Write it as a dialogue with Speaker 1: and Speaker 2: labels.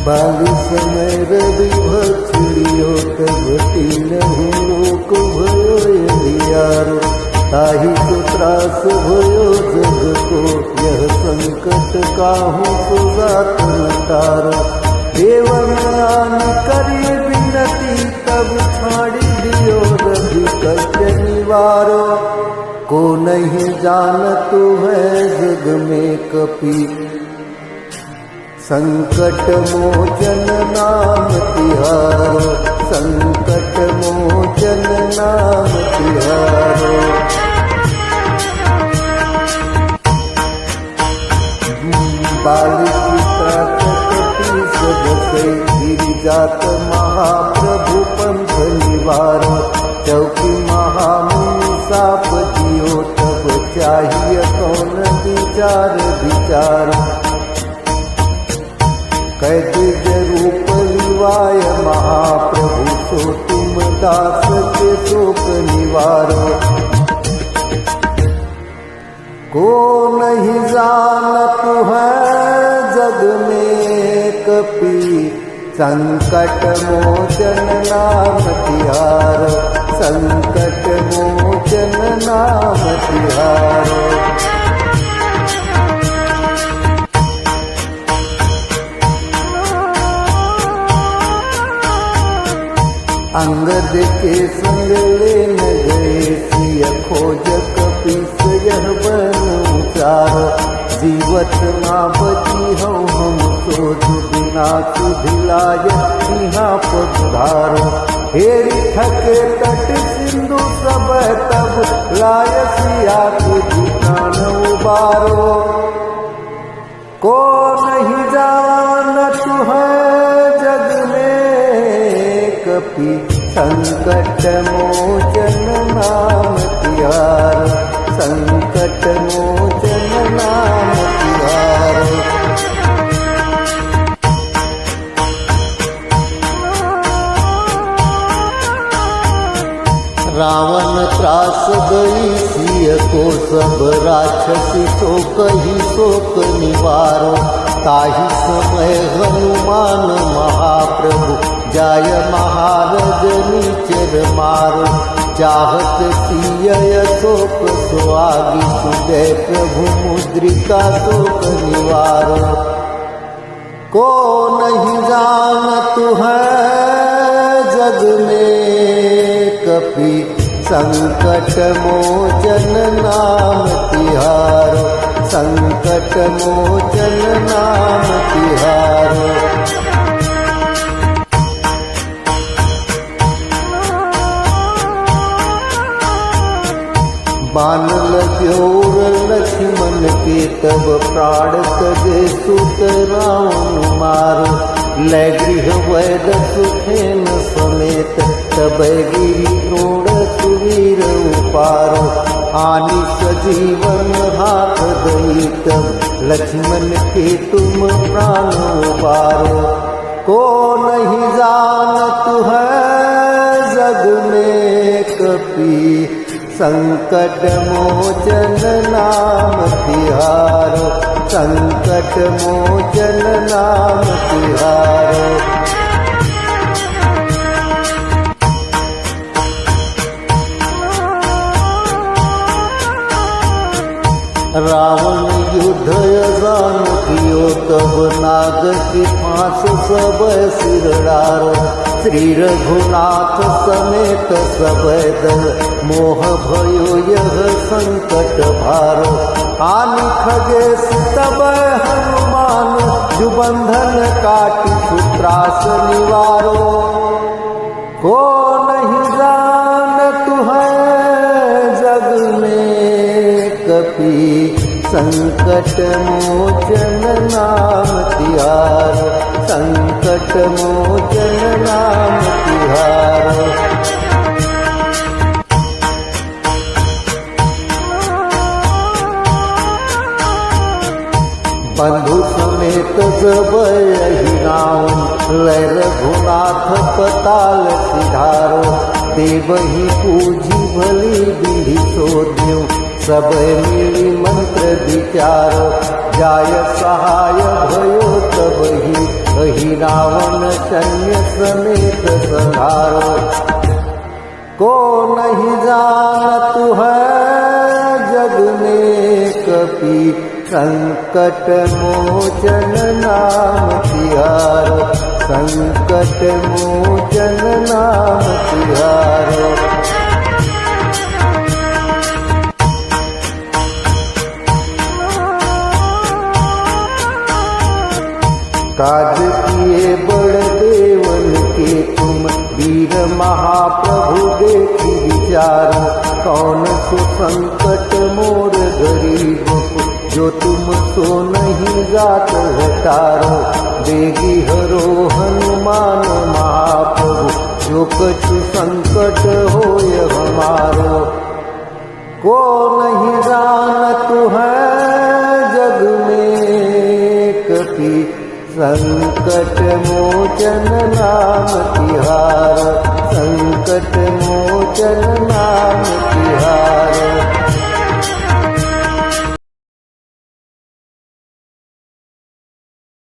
Speaker 1: बाली समय रवि भक्षियो तब तीनहु लोक भयो अंधियारो। ताहि तो त्रास भयो जग को यह संकट काहू सो जात न तारो। देवन आन करी विनती तब छाड़ी दियो रवि कष्ट निवारो। को नहीं जानत है जग में कपि संकट मोचन नाम तिहारो। संकट मोचन नाम तिहारो। बालिकी त्रासकटी सदसे गिरिजात महाप्रभु पंथ निवारो। चौकी महामुनि साप दियो तब चाहिए कौन विचार विचार। कैदिज रूप लिवाय महाप्रभु सो तुम दास के शोक निवारो। को नहीं जानत है जग में कपि संकट मोचन नाम तिहारो। संकट मोचन नाम तिहारो। अंगद के संग लेन गए सिय खोज कपीस यह बन चारो। जीवत ना बची हो हम सोच बिना सुधिलाय यहाँ पधारो। हेरी थके तट सिंधु सब तब लाय सिया तुझी कान उबारो। को नहीं जानत है जग में कपि संकट मोचन नाम तिहारो। संकट मोचन नाम तिहारो। रावण त्रास गई सिय को सब राक्षसी शोक ही शोक निवारो। ताहि समय हनुमान महाप्रभु जाय महारजनी चर मारो। चाहत सिय शोक सुहागी सुजय प्रभु मुद्रिका शोक निवारो। को नहीं जानत है जग में कपि संकट मोचन नाम तिहारो। संकट मोचन नाम तिहारो। बान लग्यो लक्ष्मण के तब प्राण तजे सुत रावण मारो। लय गृह वैद सुखेन समेत तब गिरि द्रोण सुवीर उपारो। आनि सजीवन हाथ दई तब लक्ष्मण के तुम प्राण उबारो। को नहीं जानत है जग में कपि संकट मोचन नाम तिहारो। संकट मोचन नाम तिहारो। रावण युद्ध यजान कियो तब नाग की फांस सब सिर डारो। श्री रघुनाथ समेत सब दल मोह भयो यह संकट भारो। आनि खगेश तब हनुमान जुबंधन काटि सुत्रास निवारो। को नहीं जानत है जग में कपि संकट मोचन नाम तिहारो। संकट मोचन नाम तिहारो। बंधु समेत जब यही रावण लय रघुनाथ पताल सिधारो। देवही पूजी भली विधि सोध्यो सब मिली मंत्र विचारो। जाय सहाय भयो तबहि अहि रावण सैन्य समेत संहारो। को नहीं जानत है जग में कपि संकट मोचन नाम तिहारो, संकट मोचन नाम तिहारो। काज किए बड़ देवन के तुम वीर महाप्रभु देखी विचारो। कौन सो संकट मोर गरीब जो तुम सो नहीं जात हटारो। देगी हरो हनुमान महाप्रभु जो कछु संकट होय हमारो। को नहीं जानत है जग में कपि संकट मोचन नाम तिहारो, संकट मोचन